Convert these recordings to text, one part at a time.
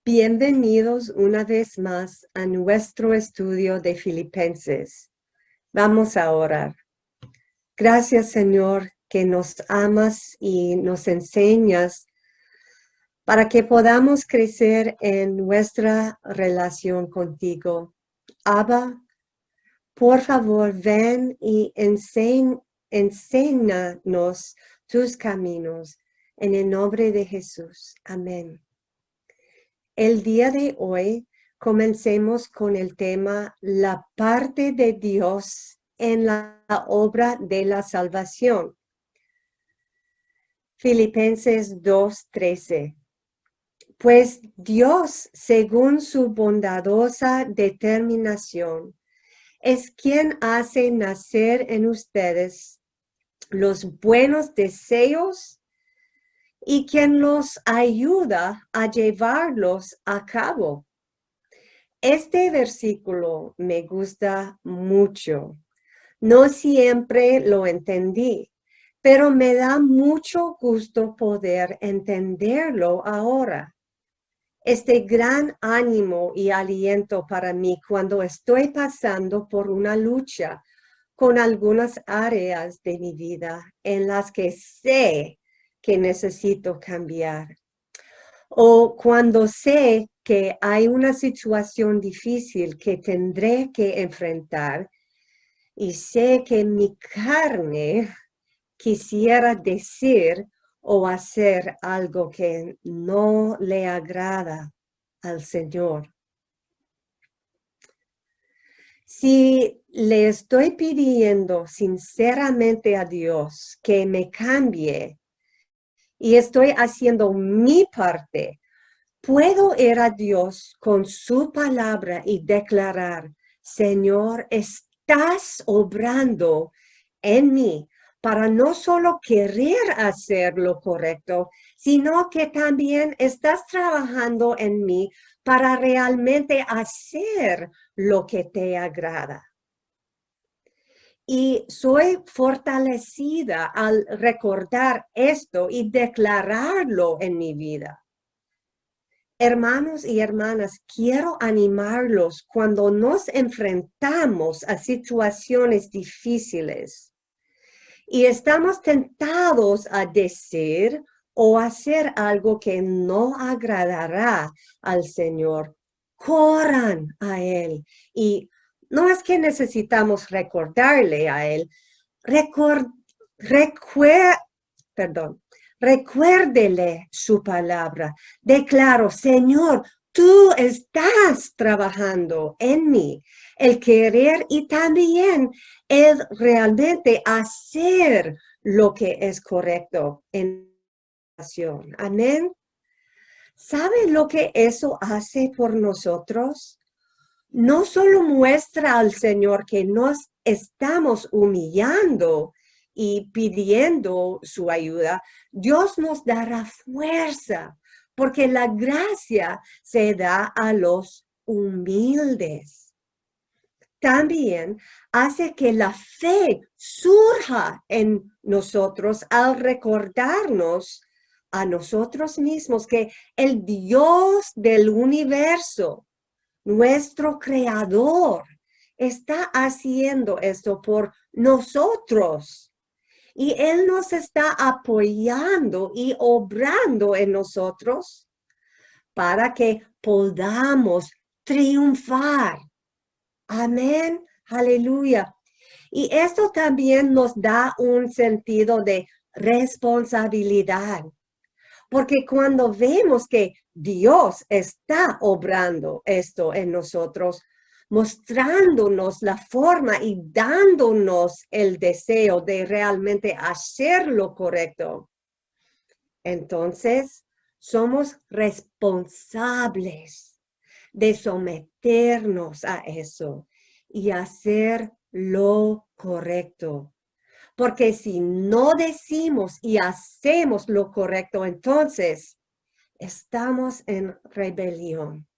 Bienvenidos una vez más a nuestro estudio de Filipenses. Vamos a orar. Gracias, Señor, que nos amas y nos enseñas para que podamos crecer en nuestra relación contigo. Abba, por favor, ven y enséñanos tus caminos. En el nombre de Jesús. Amén. El día de hoy comencemos con el tema la parte de Dios en la obra de la salvación. Filipenses 2:13. Pues Dios, según su bondadosa determinación, es quien hace nacer en ustedes los buenos deseos y quien los ayuda a llevarlos a cabo. Este versículo me gusta mucho. No siempre lo entendí, pero me da mucho gusto poder entenderlo ahora. Este gran ánimo y aliento para mí cuando estoy pasando por una lucha con algunas áreas de mi vida en las que sé que necesito cambiar. O cuando sé que hay una situación difícil que tendré que enfrentar y sé que mi carne quisiera decir o hacer algo que no le agrada al Señor. Si le estoy pidiendo sinceramente a Dios que me cambie y estoy haciendo mi parte, puedo ir a Dios con su palabra y declarar, Señor, estás obrando en mí para no solo querer hacer lo correcto, sino que también estás trabajando en mí para realmente hacer lo que te agrada. Y soy fortalecida al recordar esto y declararlo en mi vida. Hermanos y hermanas, quiero animarlos cuando nos enfrentamos a situaciones difíciles y estamos tentados a decir o hacer algo que no agradará al Señor. Corran a Él. Y no es que necesitamos recordarle a Él, recuérdele su palabra. Declaro, Señor, tú estás trabajando en mí, el querer y también el realmente hacer lo que es correcto en la nación. Amén. ¿Sabe lo que eso hace por nosotros? No solo muestra al Señor que nos estamos humillando y pidiendo su ayuda, Dios nos dará fuerza, porque la gracia se da a los humildes. También hace que la fe surja en nosotros al recordarnos a nosotros mismos que el Dios del universo, nuestro creador, está haciendo esto por nosotros. Y Él nos está apoyando y obrando en nosotros para que podamos triunfar. Amén. Aleluya. Y esto también nos da un sentido de responsabilidad. Porque cuando vemos que Dios está obrando esto en nosotros, mostrándonos la forma y dándonos el deseo de realmente hacer lo correcto, entonces somos responsables de someternos a eso y hacer lo correcto. Porque si no decimos y hacemos lo correcto, entonces estamos en rebelión.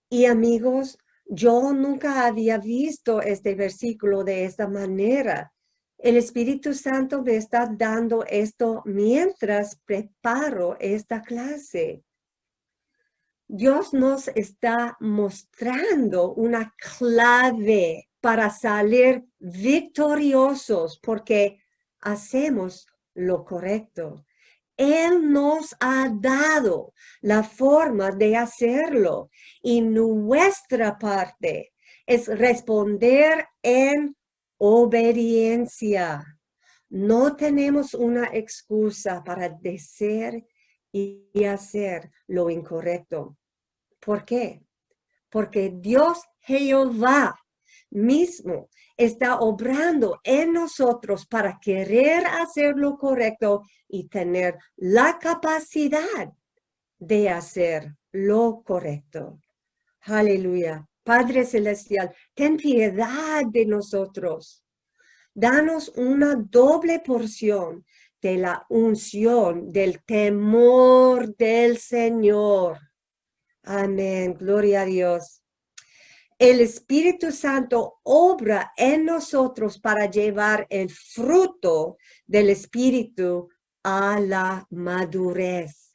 Y amigos, yo nunca había visto este versículo de esta manera. El Espíritu Santo me está dando esto mientras preparo esta clase. Dios nos está mostrando una clave para salir victoriosos porque hacemos lo correcto. Él nos ha dado la forma de hacerlo y nuestra parte es responder en obediencia. No tenemos una excusa para decir y hacer lo incorrecto. ¿Por qué? Porque Dios Jehová mismo está obrando en nosotros para querer hacer lo correcto y tener la capacidad de hacer lo correcto. Aleluya. Padre Celestial, ten piedad de nosotros. Danos una doble porción de la unción, del temor del Señor. Amén. Gloria a Dios. El Espíritu Santo obra en nosotros para llevar el fruto del Espíritu a la madurez.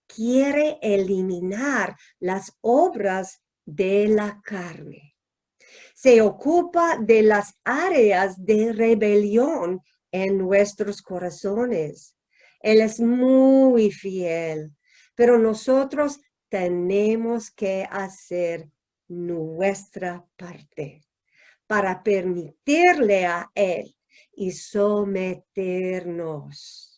Quiere eliminar las obras de la carne. Se ocupa de las áreas de rebelión en nuestros corazones. Él es muy fiel, pero nosotros tenemos que hacer nuestra parte para permitirle a Él y someternos.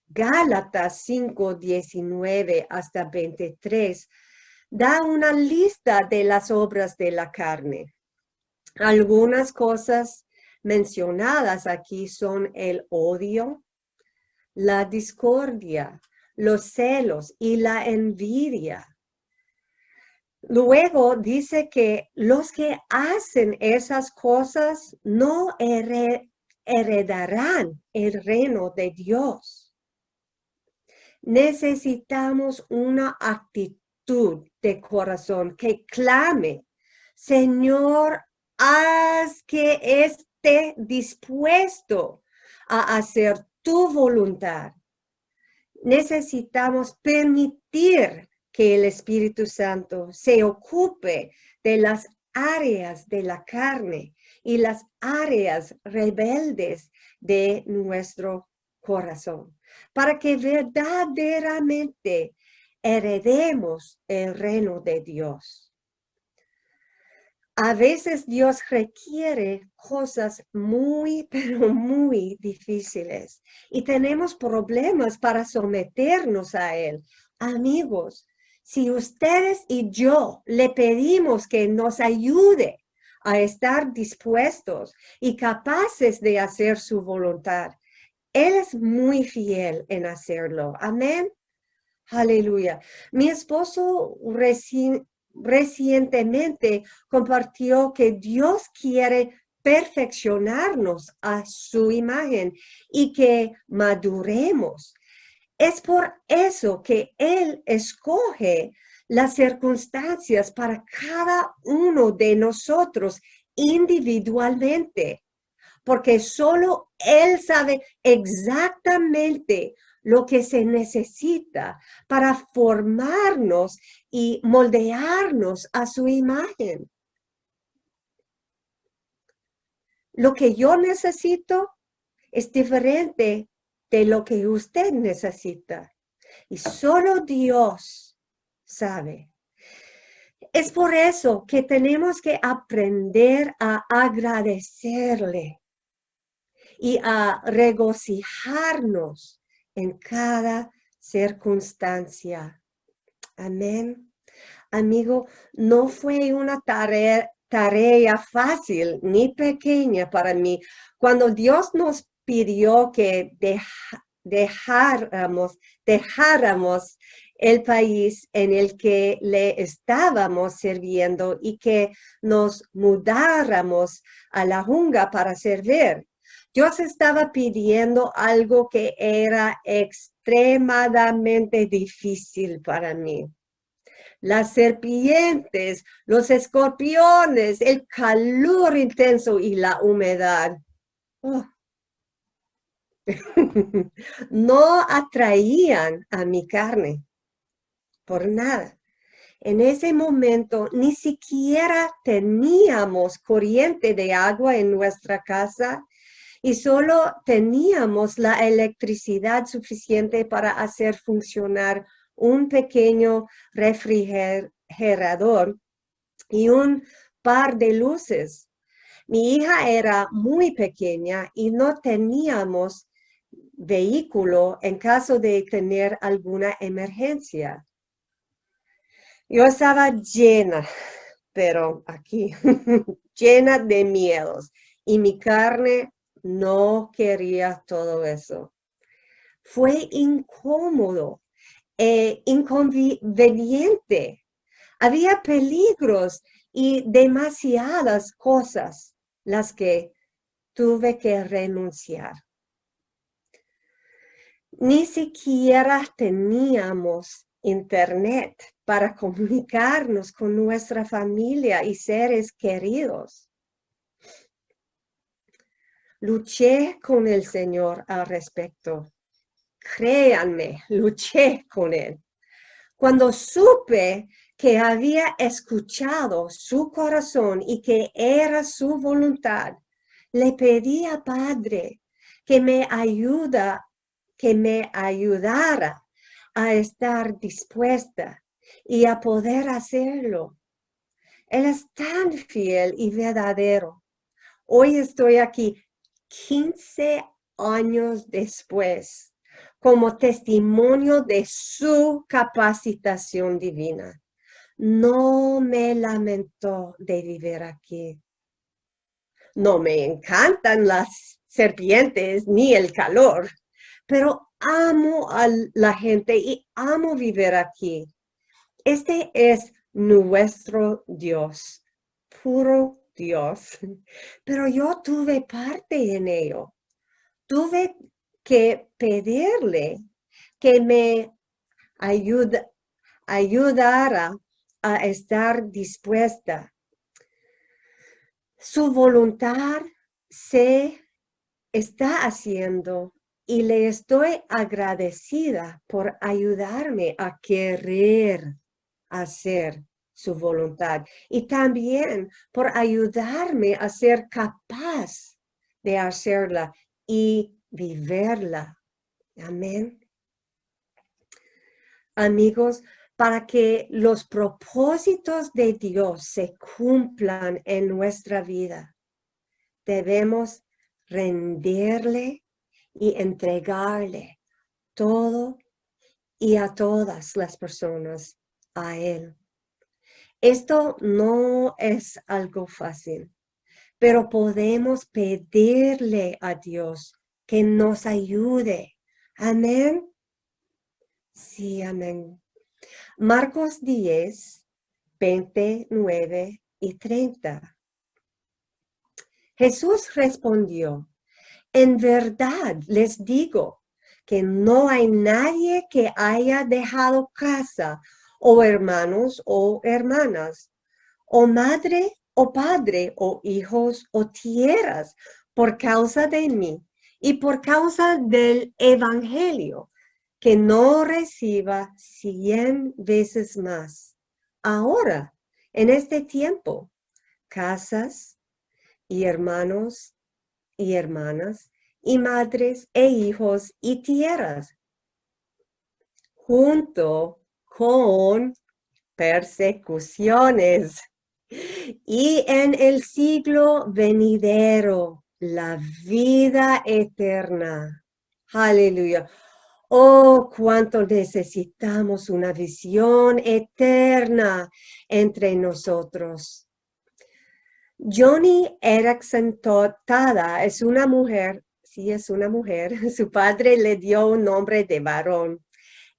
Gálatas 5, 19 hasta 23 da una lista de las obras de la carne. Algunas cosas mencionadas aquí son el odio, la discordia, los celos y la envidia. Luego dice que los que hacen esas cosas no heredarán el reino de Dios. Necesitamos una actitud de corazón que clame, Señor, haz que esté dispuesto a hacer tu voluntad. Necesitamos permitir que el Espíritu Santo se ocupe de las áreas de la carne y las áreas rebeldes de nuestro corazón, para que verdaderamente heredemos el reino de Dios. A veces Dios requiere cosas muy, pero muy difíciles y tenemos problemas para someternos a Él. Amigos, si ustedes y yo le pedimos que nos ayude a estar dispuestos y capaces de hacer su voluntad, Él es muy fiel en hacerlo. Amén. Aleluya. Mi esposo recientemente compartió que Dios quiere perfeccionarnos a su imagen y que maduremos. Es por eso que Él escoge las circunstancias para cada uno de nosotros individualmente, porque solo Él sabe exactamente lo que se necesita para formarnos y moldearnos a su imagen. Lo que yo necesito es diferente de lo que usted necesita. Y solo Dios sabe. Es por eso que tenemos que aprender a agradecerle y a regocijarnos en cada circunstancia. Amén. Amigo, no fue una tarea fácil ni pequeña para mí. Cuando Dios nos pidió que dejáramos el país en el que le estábamos sirviendo y que nos mudáramos a la jungla para servir, Dios estaba pidiendo algo que era extremadamente difícil para mí. las serpientes, los escorpiones, el calor intenso y la humedad. Oh. No atraían a mi carne por nada. En ese momento ni siquiera teníamos corriente de agua en nuestra casa y solo teníamos la electricidad suficiente para hacer funcionar un pequeño refrigerador y un par de luces. Mi hija era muy pequeña y no teníamos vehículo en caso de tener alguna emergencia. Yo estaba llena, pero aquí, llena de miedos y mi carne no quería todo eso. Fue incómodo e inconveniente. Había peligros y demasiadas cosas las que tuve que renunciar. Ni siquiera teníamos internet para comunicarnos con nuestra familia y seres queridos. Luché con el Señor al respecto. Créanme, luché con Él. Cuando supe que había escuchado su corazón y que era su voluntad, le pedí a Padre que me ayudara a estar dispuesta y a poder hacerlo. Él es tan fiel y verdadero. Hoy estoy aquí 15 años después como testimonio de su capacitación divina. No me lamento de vivir aquí. No me encantan las serpientes ni el calor, pero amo a la gente y amo vivir aquí. Este es nuestro Dios, puro Dios. Pero yo tuve parte en ello. Tuve que pedirle que me ayudara a estar dispuesta. Su voluntad se está haciendo y le estoy agradecida por ayudarme a querer hacer su voluntad y también por ayudarme a ser capaz de hacerla y vivirla. Amén. Amigos, para que los propósitos de Dios se cumplan en nuestra vida, debemos rendirle y entregarle todo y a todas las personas a Él. Esto no es algo fácil, pero podemos pedirle a Dios que nos ayude. Amén. Sí, amén. Marcos 10, 29 y 30. Jesús respondió: en verdad les digo que no hay nadie que haya dejado casa o hermanos o hermanas, o madre o padre o hijos o tierras por causa de mí y por causa del evangelio, que no reciba 100 veces más ahora, en este tiempo, casas y hermanos y hermanas, y madres e hijos y tierras, junto con persecuciones. Y en el siglo venidero, la vida eterna. Aleluya. Oh, cuánto necesitamos una visión eterna entre nosotros. Joni Eareckson Tada es una mujer, sí es una mujer, su padre le dio un nombre de varón.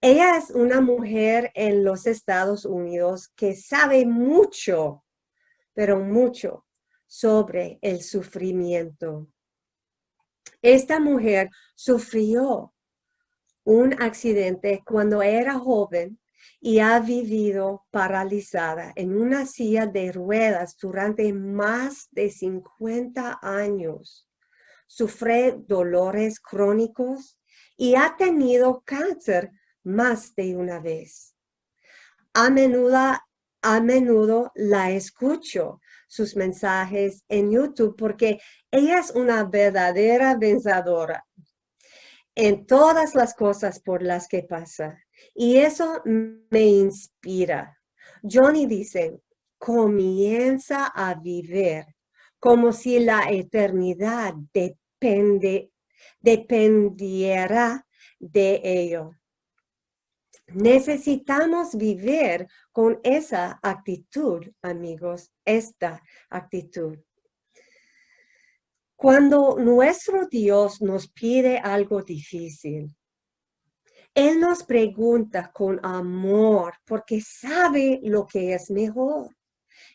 Ella es una mujer en los Estados Unidos que sabe mucho, pero mucho sobre el sufrimiento. Esta mujer sufrió un accidente cuando era joven y ha vivido paralizada en una silla de ruedas durante más de 50 años. Sufre dolores crónicos y ha tenido cáncer más de una vez. A menudo la escucho sus mensajes en YouTube porque ella es una verdadera vencedora en todas las cosas por las que pasa. Y eso me inspira. Johnny dice, comienza a vivir como si la eternidad dependiera de ello. Necesitamos vivir con esa actitud, amigos, esta actitud. Cuando nuestro Dios nos pide algo difícil, Él nos pregunta con amor porque sabe lo que es mejor.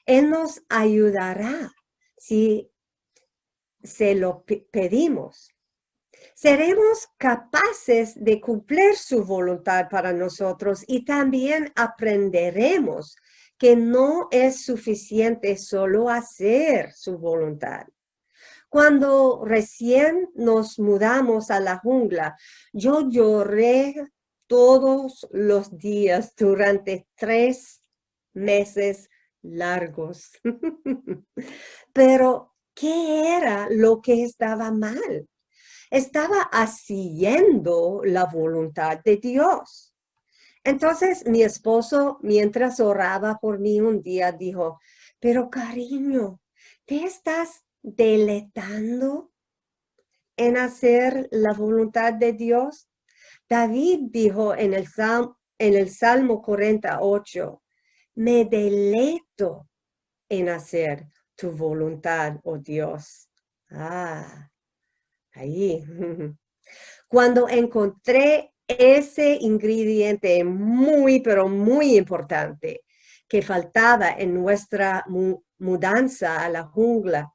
Él nos ayudará si se lo pedimos. Seremos capaces de cumplir su voluntad para nosotros y también aprenderemos que no es suficiente solo hacer su voluntad. Cuando recién nos mudamos a la jungla, yo lloré todos los días durante 3 meses largos. Pero, ¿qué era lo que estaba mal? Estaba haciendo la voluntad de Dios. Entonces mi esposo, mientras oraba por mí un día, dijo, pero cariño, ¿te estás deleitando en hacer la voluntad de Dios? David dijo en el Salmo 48, me deleito en hacer tu voluntad, oh Dios. Ahí. Cuando encontré ese ingrediente muy, pero muy importante que faltaba en nuestra mudanza a la jungla,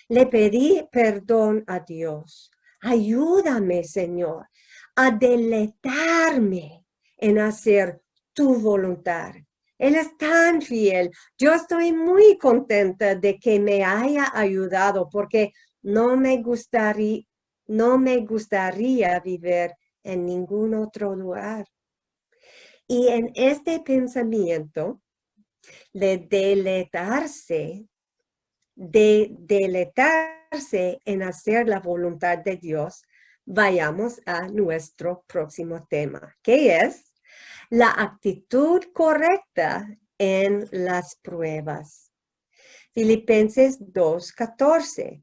le pedí perdón a Dios. Ayúdame, Señor, a deleitarme en hacer tu voluntad. Él es tan fiel. Yo estoy muy contenta de que me haya ayudado porque no me gustaría vivir en ningún otro lugar. Y en este pensamiento de deleitarse en hacer la voluntad de Dios, vayamos a nuestro próximo tema, que es la actitud correcta en las pruebas. Filipenses 2:14.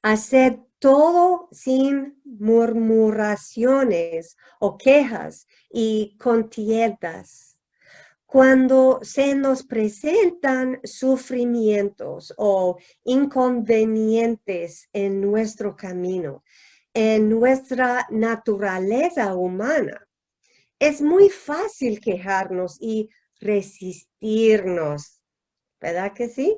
Haced todo sin murmuraciones o quejas y contiendas. Cuando se nos presentan sufrimientos o inconvenientes en nuestro camino, en nuestra naturaleza humana, es muy fácil quejarnos y resistirnos. ¿Verdad que sí?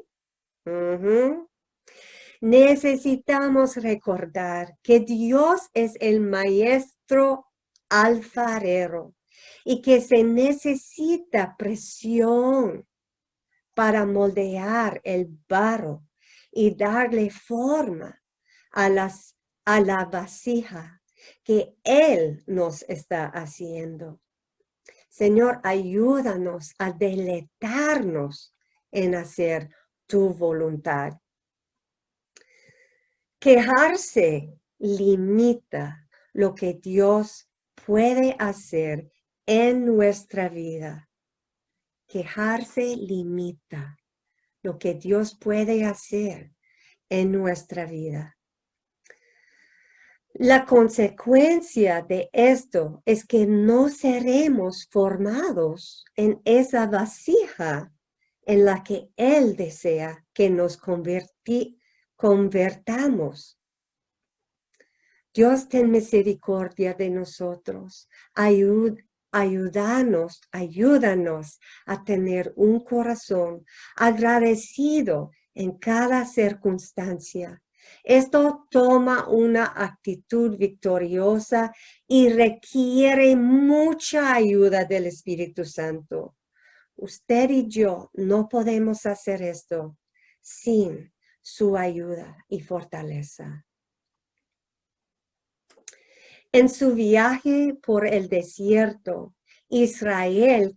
Necesitamos recordar que Dios es el maestro alfarero y que se necesita presión para moldear el barro y darle forma a la vasija que Él nos está haciendo. Señor, ayúdanos a deleitarnos en hacer tu voluntad. Quejarse limita lo que Dios puede hacer en nuestra vida. Quejarse limita lo que Dios puede hacer en nuestra vida. La consecuencia de esto es que no seremos formados en esa vasija en la que Él desea que nos convertamos. Dios, ten misericordia de nosotros. Ayúdanos a tener un corazón agradecido en cada circunstancia Esto toma una actitud victoriosa y requiere mucha ayuda del Espíritu Santo. Usted y yo no podemos hacer esto sin su ayuda y fortaleza. En su viaje por el desierto, Israel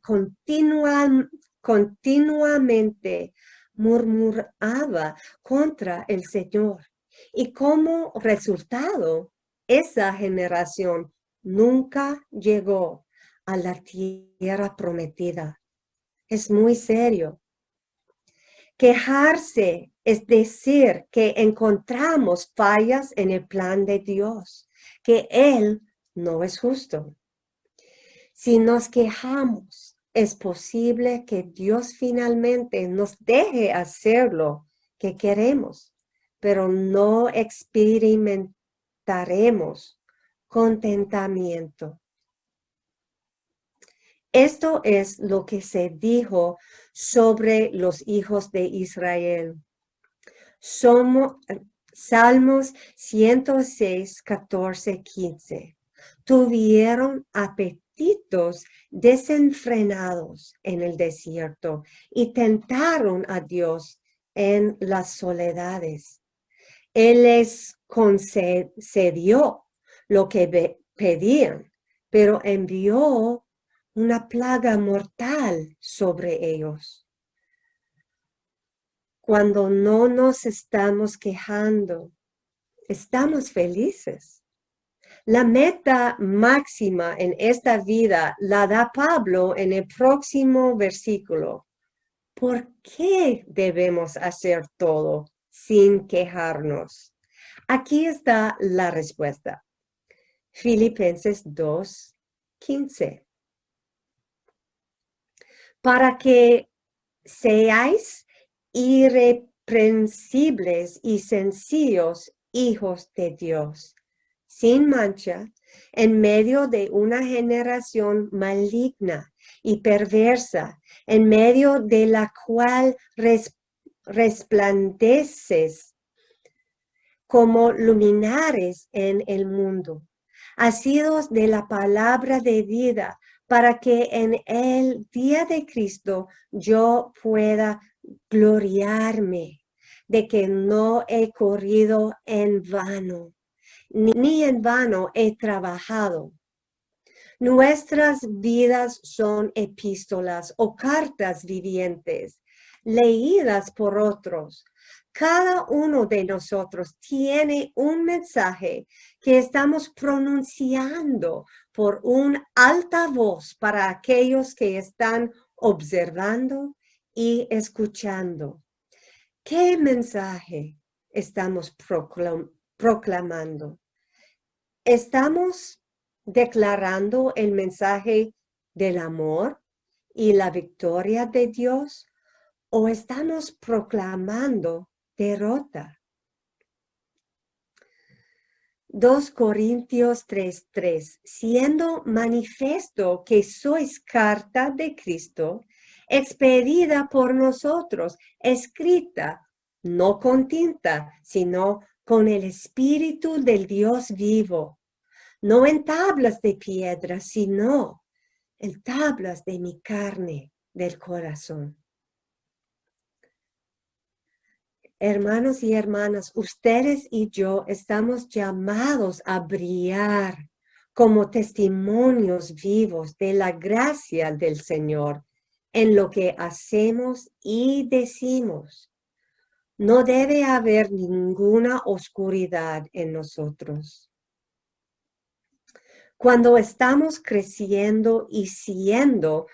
continuamente murmuraba contra el Señor. Y como resultado, esa generación nunca llegó a la tierra prometida. Es muy serio. Quejarse es decir que encontramos fallas en el plan de Dios, que Él no es justo. Si nos quejamos, es posible que Dios finalmente nos deje hacer lo que queremos, pero no experimentaremos contentamiento. Esto es lo que se dijo sobre los hijos de Israel. Salmos 106, 14, 15. Tuvieron apetitos desenfrenados en el desierto y tentaron a Dios en las soledades. Él les concedió lo que pedían, pero envió una plaga mortal sobre ellos. Cuando no nos estamos quejando, estamos felices. La meta máxima en esta vida la da Pablo en el próximo versículo. ¿Por qué debemos hacer todo sin quejarnos? Aquí está la respuesta. Filipenses 2:15. Para que seáis irreprensibles y sencillos hijos de Dios, sin mancha, en medio de una generación maligna y perversa, en medio de la cual resplandeces como luminares en el mundo, asidos de la palabra de vida, para que en el día de Cristo yo pueda gloriarme de que no he corrido en vano, ni en vano he trabajado. Nuestras vidas son epístolas o cartas vivientes, leídas por otros. Cada uno de nosotros tiene un mensaje que estamos pronunciando por un altavoz para aquellos que están observando y escuchando. ¿Qué mensaje estamos proclamando? ¿Estamos declarando el mensaje del amor y la victoria de Dios o estamos proclamando derrota? 2 Corintios 3:3. Siendo manifiesto que sois carta de Cristo, expedida por nosotros, escrita, no con tinta, sino con el Espíritu del Dios vivo, no en tablas de piedra, sino en tablas de mi carne, del corazón. Hermanos y hermanas, ustedes y yo estamos llamados a brillar como testimonios vivos de la gracia del Señor en lo que hacemos y decimos. No debe haber ninguna oscuridad en nosotros. Cuando estamos creciendo y siendo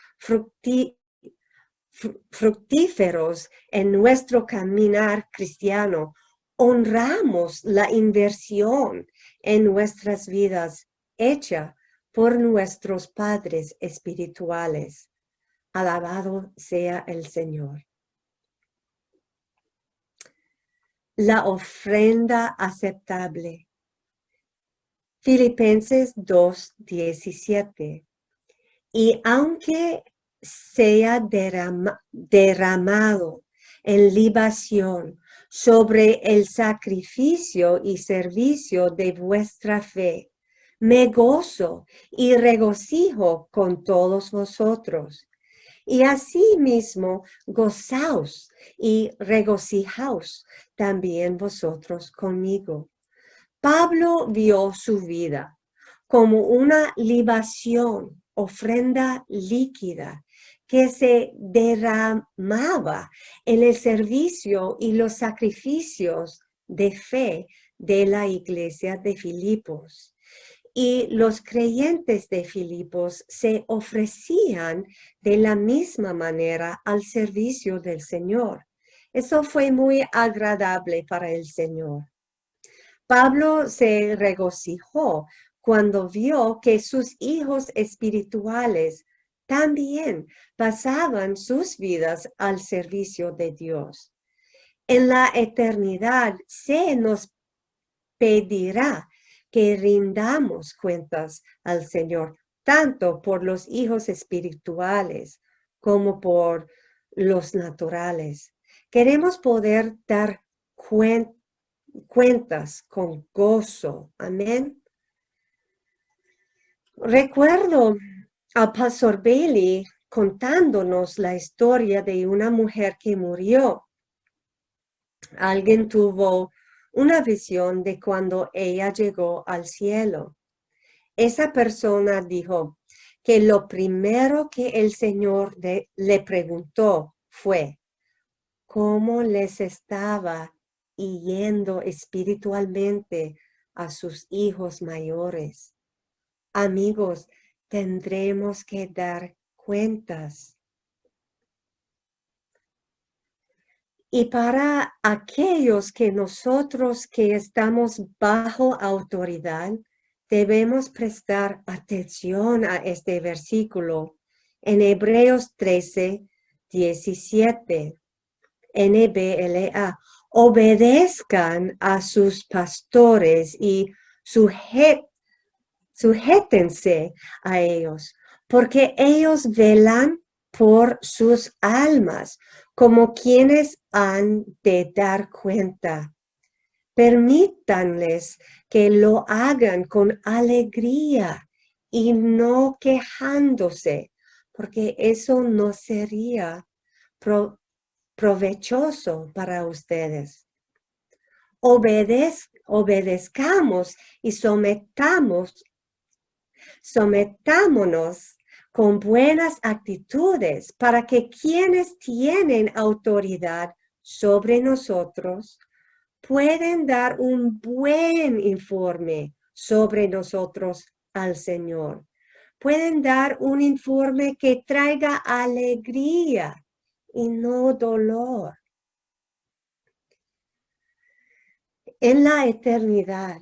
fructíferos en nuestro caminar cristiano, honramos la inversión en nuestras vidas hecha por nuestros padres espirituales. Alabado sea el Señor. La ofrenda aceptable. Filipenses 2:17. Y aunque sea derramado en libación sobre el sacrificio y servicio de vuestra fe. Me gozo y regocijo con todos vosotros. Y asimismo gozaos y regocijaos también vosotros conmigo. Pablo vio su vida como una libación, ofrenda líquida que se derramaba en el servicio y los sacrificios de fe de la iglesia de Filipos. Y los creyentes de Filipos se ofrecían de la misma manera al servicio del Señor. Eso fue muy agradable para el Señor. Pablo se regocijó cuando vio que sus hijos espirituales también pasaban sus vidas al servicio de Dios. En la eternidad se nos pedirá que rindamos cuentas al Señor, tanto por los hijos espirituales como por los naturales. Queremos poder dar cuentas con gozo. Amén. Recuerdo al pastor Bailey contándonos la historia de una mujer que murió. Alguien tuvo una visión de cuando ella llegó al cielo. Esa persona dijo que lo primero que el Señor le preguntó fue, ¿cómo les estaba yendo espiritualmente a sus hijos mayores? Amigos, tendremos que dar cuentas. Y para aquellos que nosotros que estamos bajo autoridad, debemos prestar atención a este versículo en Hebreos 13, 17. NBLA. Obedezcan a sus pastores y sujétense a ellos, porque ellos velan por sus almas, como quienes han de dar cuenta. Permítanles que lo hagan con alegría y no quejándose, porque eso no sería provechoso para ustedes. Obedezcamos y sometámonos con buenas actitudes para que quienes tienen autoridad sobre nosotros pueden dar un buen informe sobre nosotros al Señor. Pueden dar un informe que traiga alegría y no dolor. En la eternidad,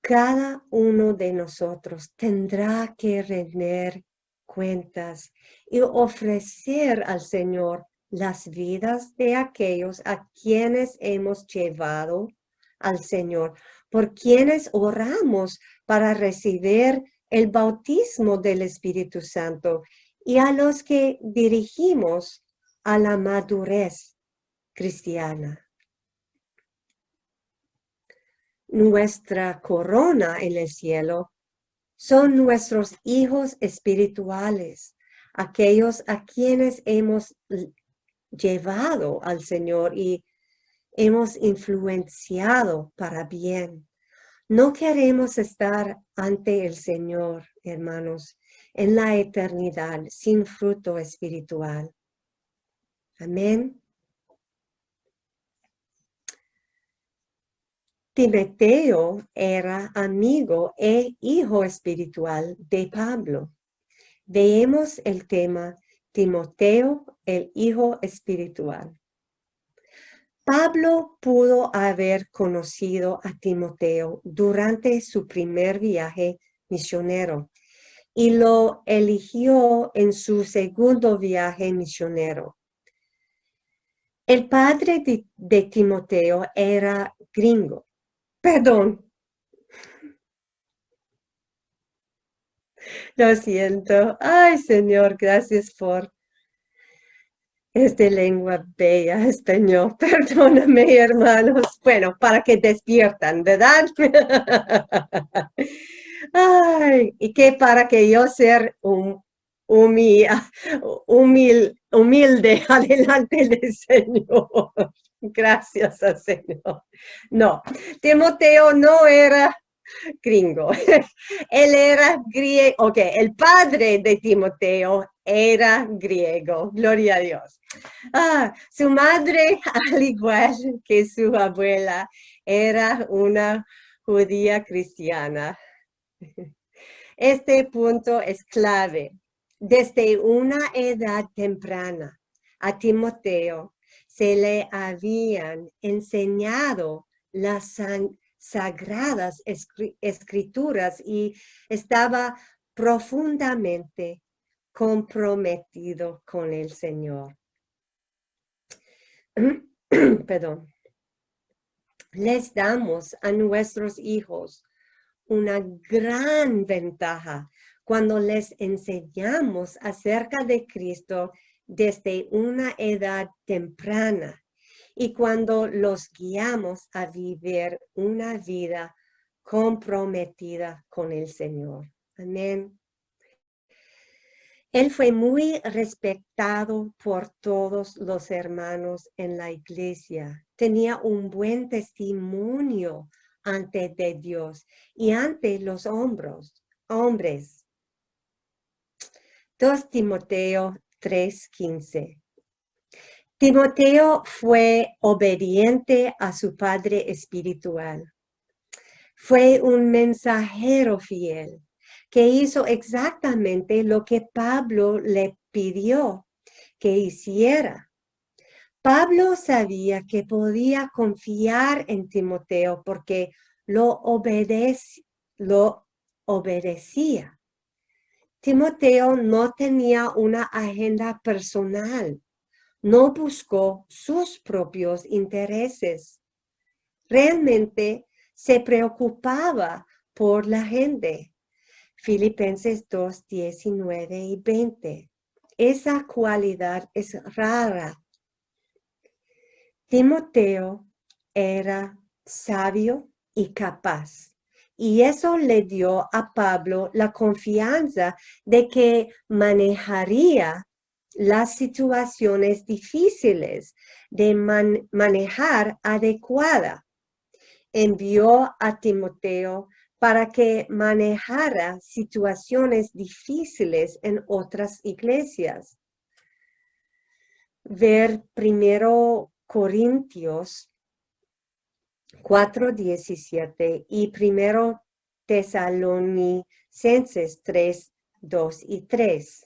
cada uno de nosotros tendrá que rendir cuentas y ofrecer al Señor las vidas de aquellos a quienes hemos llevado al Señor, por quienes oramos para recibir el bautismo del Espíritu Santo y a los que dirigimos a la madurez cristiana. Nuestra corona en el cielo son nuestros hijos espirituales, aquellos a quienes hemos llevado al Señor y hemos influenciado para bien. No queremos estar ante el Señor, hermanos, en la eternidad sin fruto espiritual. Amén. Timoteo era amigo e hijo espiritual de Pablo. Veamos el tema Timoteo, el hijo espiritual. Pablo pudo haber conocido a Timoteo durante su primer viaje misionero y lo eligió en su segundo viaje misionero. El padre de Timoteo era gringo. Perdón. Lo siento. Ay, Señor, gracias por Es de lengua bella español. Perdóname, hermanos. Bueno, para que despiertan, ¿verdad? Ay, y que para que yo ser humi- humilde adelante del Señor. Gracias al Señor. No, Timoteo no era gringo. Él era griego, ok, el padre de Timoteo era griego, gloria a Dios. Su madre, al igual que su abuela, era una judía cristiana. Este punto es clave. Desde una edad temprana a Timoteo se le habían enseñado las sagradas escrituras y estaba profundamente comprometido con el Señor. Perdón. Les damos a nuestros hijos una gran ventaja cuando les enseñamos acerca de Cristo desde una edad temprana y cuando los guiamos a vivir una vida comprometida con el Señor. Amén. Él fue muy respetado por todos los hermanos en la iglesia. Tenía un buen testimonio ante de Dios y ante los hombres. 2 Timoteo 3:15. Timoteo fue obediente a su padre espiritual. Fue un mensajero fiel que hizo exactamente lo que Pablo le pidió que hiciera. Pablo sabía que podía confiar en Timoteo porque lo obedecía. Timoteo no tenía una agenda personal, no buscó sus propios intereses. Realmente se preocupaba por la gente. Filipenses 2, 19 y 20. Esa cualidad es rara. Timoteo era sabio y capaz, y eso le dio a Pablo la confianza de que manejaría las situaciones difíciles de manejar adecuada. Envió a Timoteo para que manejara situaciones difíciles en otras iglesias. Ver primero Corintios 4:17 y primero Tesalonicenses 3, 2 y 3.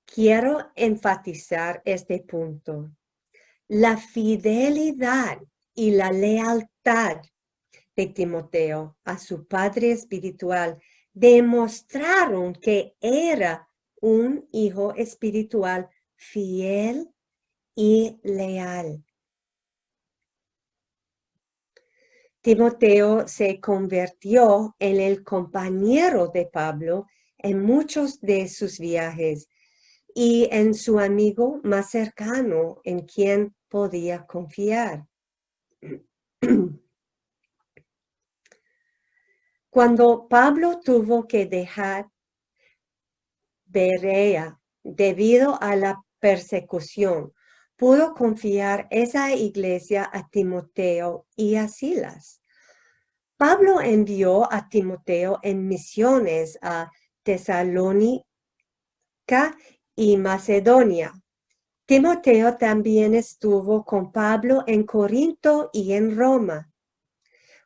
Quiero enfatizar este punto. La fidelidad y la lealtad de Timoteo a su padre espiritual demostraron que era un hijo espiritual fiel y leal. Timoteo se convirtió en el compañero de Pablo en muchos de sus viajes y en su amigo más cercano en quien podía confiar. Cuando Pablo tuvo que dejar Berea debido a la persecución, pudo confiar esa iglesia a Timoteo y a Silas. Pablo envió a Timoteo en misiones a Tesalónica y Macedonia. Timoteo también estuvo con Pablo en Corinto y en Roma.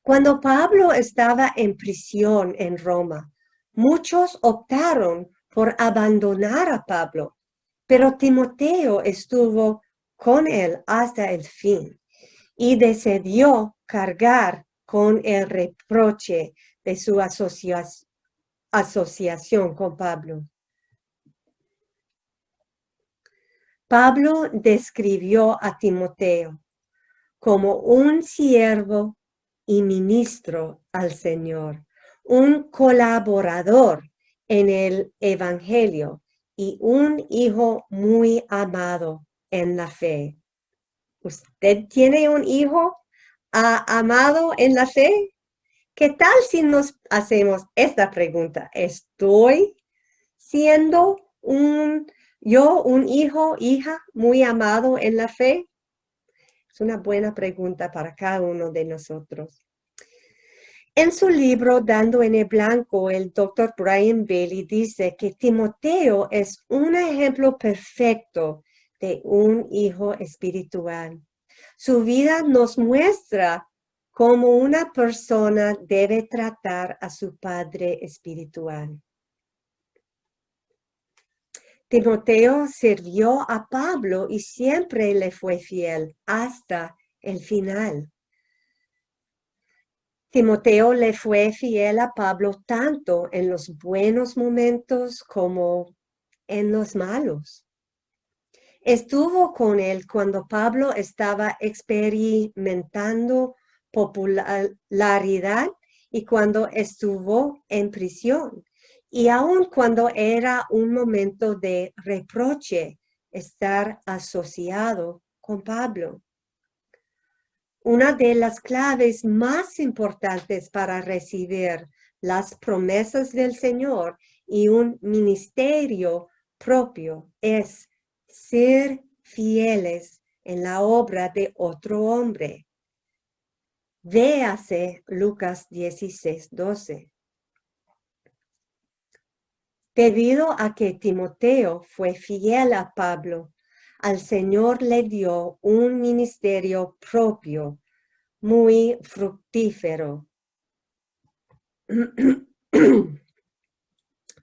Cuando Pablo estaba en prisión en Roma, muchos optaron por abandonar a Pablo, pero Timoteo estuvo con él hasta el fin y decidió cargar con el reproche de su asociación con Pablo. Pablo describió a Timoteo como un siervo y ministro al Señor, un colaborador en el Evangelio y un hijo muy amado en la fe. ¿Usted tiene un hijo amado en la fe? ¿Qué tal si nos hacemos esta pregunta? ¿Estoy siendo un hijo, hija muy amado en la fe? Es una buena pregunta para cada uno de nosotros. En su libro Dando en el Blanco, el Dr. Brian Bailey dice que Timoteo es un ejemplo perfecto de un hijo espiritual. Su vida nos muestra cómo una persona debe tratar a su padre espiritual. Timoteo sirvió a Pablo y siempre le fue fiel hasta el final. Timoteo le fue fiel a Pablo tanto en los buenos momentos como en los malos. Estuvo con él cuando Pablo estaba experimentando popularidad y cuando estuvo en prisión. Y aun cuando era un momento de reproche estar asociado con Pablo. Una de las claves más importantes para recibir las promesas del Señor y un ministerio propio es ser fieles en la obra de otro hombre. Véase Lucas 16:12. Debido a que Timoteo fue fiel a Pablo, al Señor le dio un ministerio propio muy fructífero.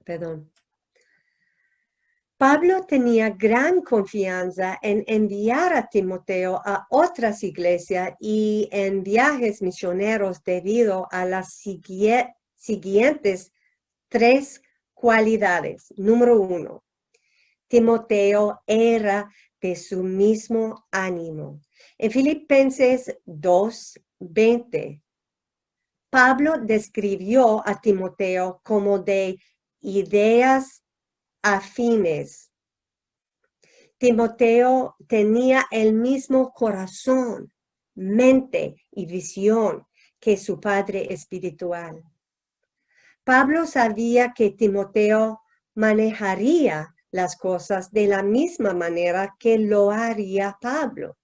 Perdón. Pablo tenía gran confianza en enviar a Timoteo a otras iglesias y en viajes misioneros debido a las siguientes tres cualidades. Número 1, Timoteo era de su mismo ánimo. En Filipenses 2:20, Pablo describió a Timoteo como de ideas afines. Timoteo tenía el mismo corazón, mente y visión que su padre espiritual. Pablo sabía que Timoteo manejaría las cosas de la misma manera que lo haría Pablo.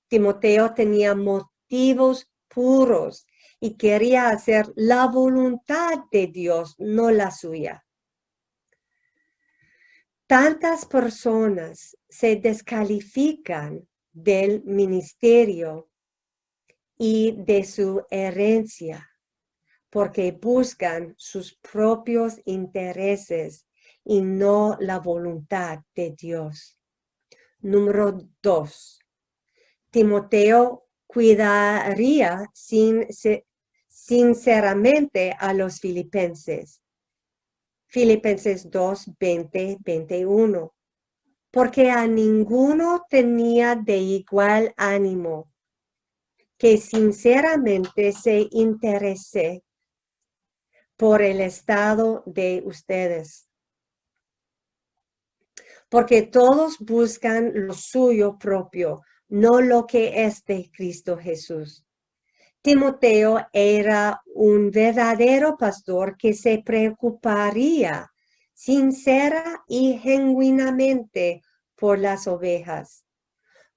Timoteo tenía motivos puros y quería hacer la voluntad de Dios, no la suya. Tantas personas se descalifican del ministerio y de su herencia porque buscan sus propios intereses y no la voluntad de Dios. Número 2. Timoteo cuidaría sinceramente a los filipenses. Filipenses 2:20-21. Porque a ninguno tenía de igual ánimo, que sinceramente se interese por el estado de ustedes. Porque todos buscan lo suyo propio, no lo que es de Cristo Jesús. Timoteo era un verdadero pastor que se preocuparía sincera y genuinamente por las ovejas.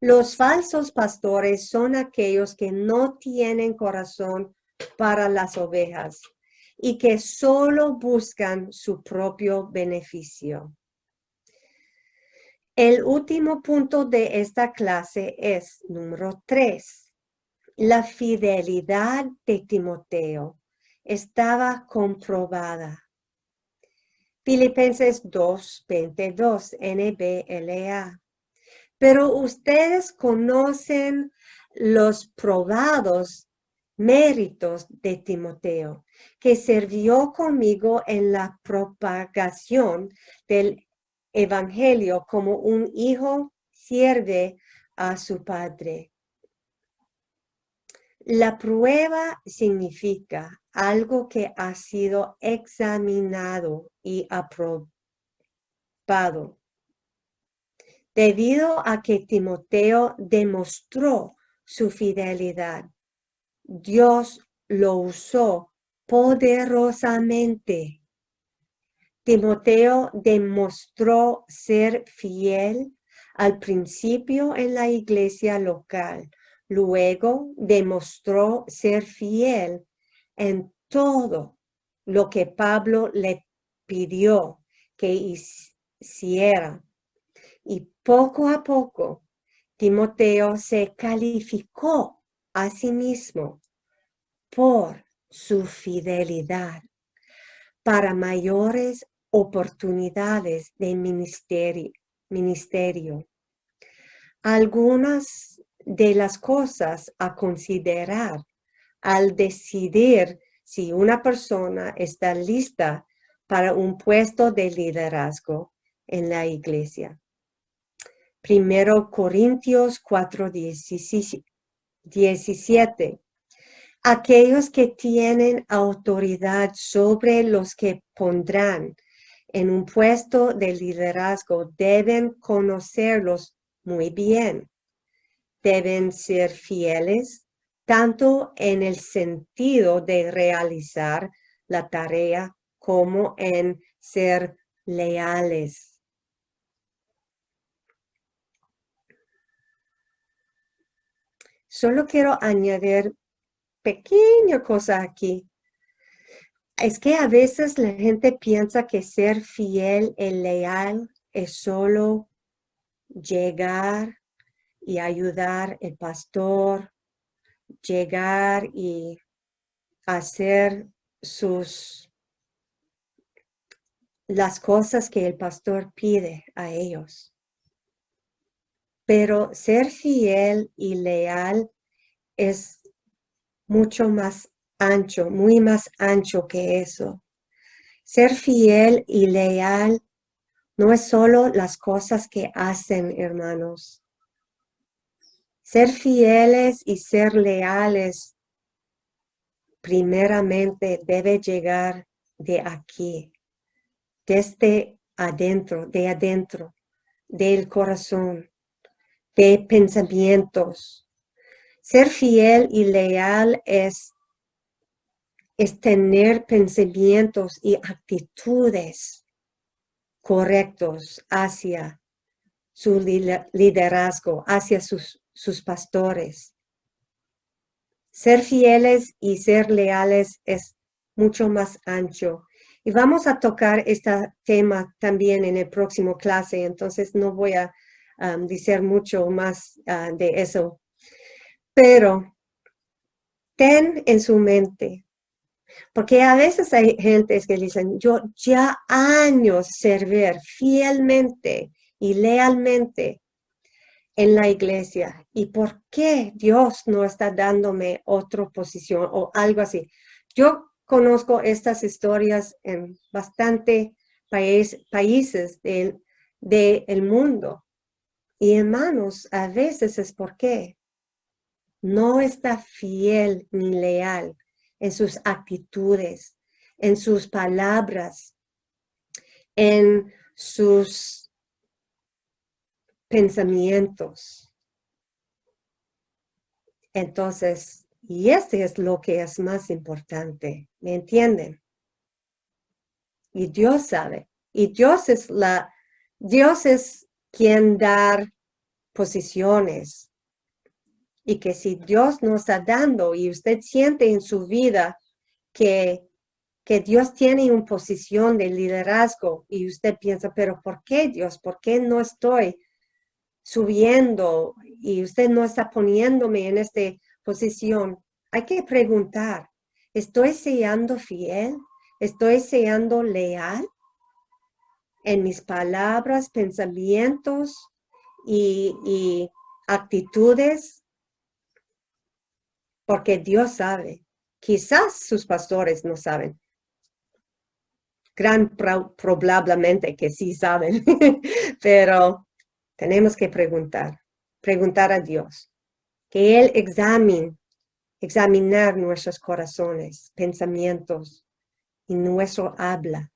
Los falsos pastores son aquellos que no tienen corazón para las ovejas y que solo buscan su propio beneficio. El último punto de esta clase es número 3. La fidelidad de Timoteo estaba comprobada. Filipenses 2:22, NBLA. Pero ustedes conocen los probados méritos de Timoteo, que sirvió conmigo en la propagación del evangelio como un hijo sirve a su padre. La prueba significa algo que ha sido examinado y aprobado. Debido a que Timoteo demostró su fidelidad, Dios lo usó poderosamente. Timoteo demostró ser fiel al principio en la iglesia local. Luego demostró ser fiel en todo lo que Pablo le pidió que hiciera. Y poco a poco, Timoteo se calificó a sí mismo por su fidelidad para mayores oportunidades de ministerio. Algunas de las cosas a considerar al decidir si una persona está lista para un puesto de liderazgo en la iglesia. 1 Corintios 4:17. Aquellos que tienen autoridad sobre los que pondrán en un puesto de liderazgo deben conocerlos muy bien. Deben ser fieles tanto en el sentido de realizar la tarea como en ser leales. Solo quiero añadir pequeña cosa aquí. Es que a veces la gente piensa que ser fiel y leal es solo llegar y ayudar al pastor, llegar y hacer las cosas que el pastor pide a ellos. Pero ser fiel y leal es mucho más ancho, muy más ancho que eso. Ser fiel y leal no es solo las cosas que hacen, hermanos. Ser fieles y ser leales primeramente debe llegar de aquí, desde adentro, del corazón, de pensamientos. Ser fiel y leal es tener pensamientos y actitudes correctos hacia su liderazgo, hacia sus pastores. Ser fieles y ser leales es mucho más ancho. Y vamos a tocar este tema también en el próximo clase, entonces no voy a decir mucho más de eso. Pero ten en su mente, porque a veces hay gentes que dicen, yo ya años servir fielmente y lealmente en la iglesia. ¿Y por qué Dios no está dándome otra posición o algo así? Yo conozco estas historias en bastante países del mundo. Y hermanos, a veces es porque no está fiel ni leal en sus actitudes, en sus palabras, en sus pensamientos. Entonces, y este es lo que es más importante, ¿me entienden? Y Dios sabe, y Dios es quien da posiciones. Y que si Dios nos está dando y usted siente en su vida que Dios tiene una posición de liderazgo y usted piensa, pero ¿por qué Dios? ¿Por qué no estoy subiendo y usted no está poniéndome en esta posición? Hay que preguntar, ¿estoy siendo fiel? ¿Estoy siendo leal en mis palabras, pensamientos y actitudes? Porque Dios sabe. Quizás sus pastores no saben. Probablemente que sí saben, pero tenemos que preguntar a Dios, que Él examine examinar nuestros corazones, pensamientos y nuestro habla.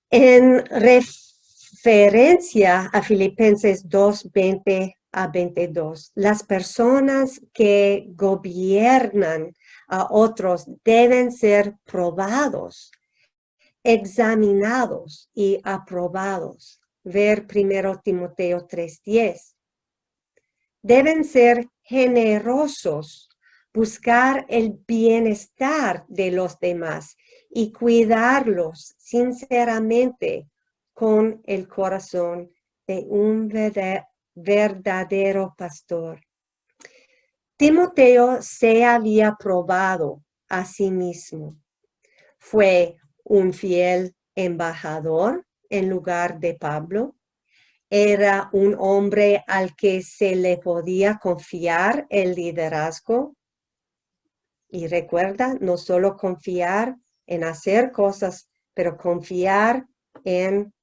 En referencia a Filipenses 2, 20 a 22, las personas que gobiernan a otros deben ser probados, examinados y aprobados. Ver 1 Timoteo 3:10. Deben ser generosos, buscar el bienestar de los demás y cuidarlos sinceramente con el corazón de un verdadero pastor. Timoteo se había probado a sí mismo. Fue un fiel embajador en lugar de Pablo. Era un hombre al que se le podía confiar el liderazgo. Y recuerda, no solo confiar en hacer cosas, pero confiar en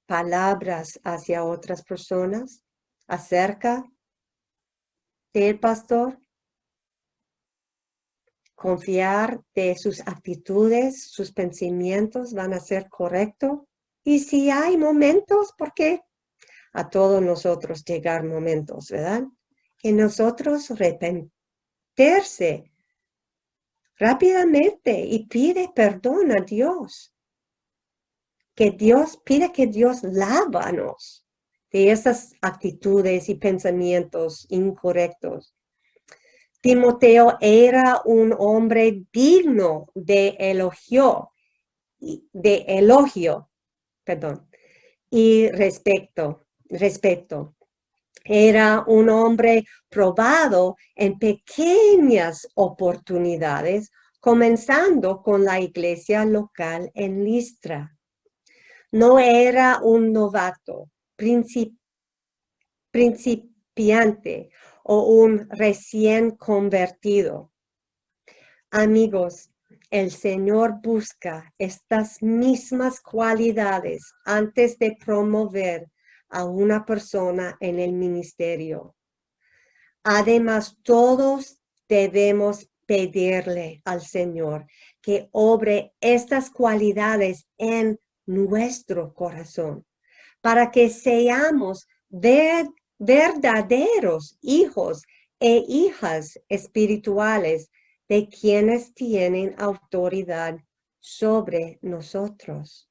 palabras hacia otras personas acerca del pastor. Confiar de sus actitudes, sus pensamientos van a ser correctos. Y si hay momentos, porque a todos nosotros llegar momentos, ¿verdad? Que nosotros arrepentirse rápidamente y pide perdón a Dios. Pide que Dios lávanos de esas actitudes y pensamientos incorrectos. Timoteo era un hombre digno de elogio y respeto. Era un hombre probado en pequeñas oportunidades, comenzando con la iglesia local en Listra. No era un novato, principiante o un recién convertido. Amigos, el Señor busca estas mismas cualidades antes de promover a una persona en el ministerio. Además, todos debemos pedirle al Señor que obre estas cualidades en nuestro corazón para que seamos verdaderos hijos e hijas espirituales de quienes tienen autoridad sobre nosotros.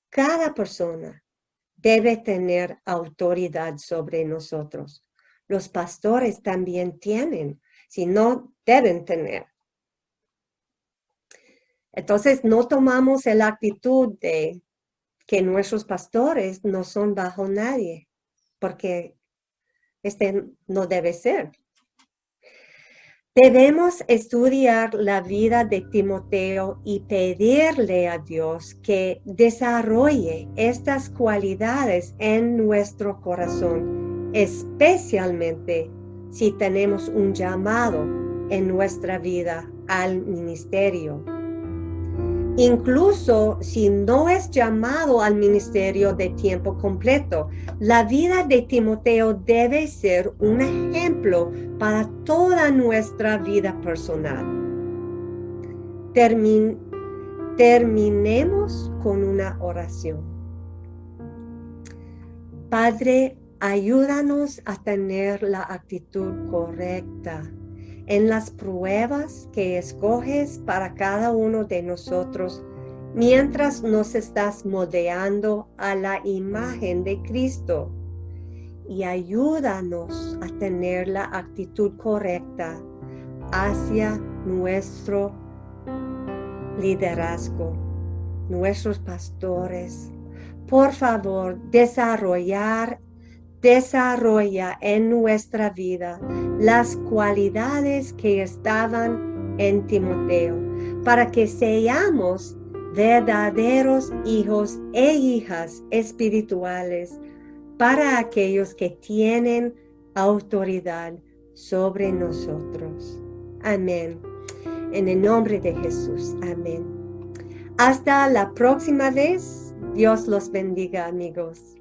Cada persona debe tener autoridad sobre nosotros. Los pastores también tienen, si no, deben tener. Entonces, no tomamos la actitud de que nuestros pastores no son bajo nadie, porque no debe ser. Debemos estudiar la vida de Timoteo y pedirle a Dios que desarrolle estas cualidades en nuestro corazón, especialmente si tenemos un llamado en nuestra vida al ministerio. Incluso si no es llamado al ministerio de tiempo completo, la vida de Timoteo debe ser un ejemplo para toda nuestra vida personal. Terminemos con una oración. Padre, ayúdanos a tener la actitud correcta en las pruebas que escoges para cada uno de nosotros mientras nos estás moldeando a la imagen de Cristo. Y ayúdanos a tener la actitud correcta hacia nuestro liderazgo, nuestros pastores. Por favor, desarrolla en nuestra vida las cualidades que estaban en Timoteo, para que seamos verdaderos hijos e hijas espirituales para aquellos que tienen autoridad sobre nosotros. Amén. En el nombre de Jesús. Amén. Hasta la próxima vez. Dios los bendiga, amigos.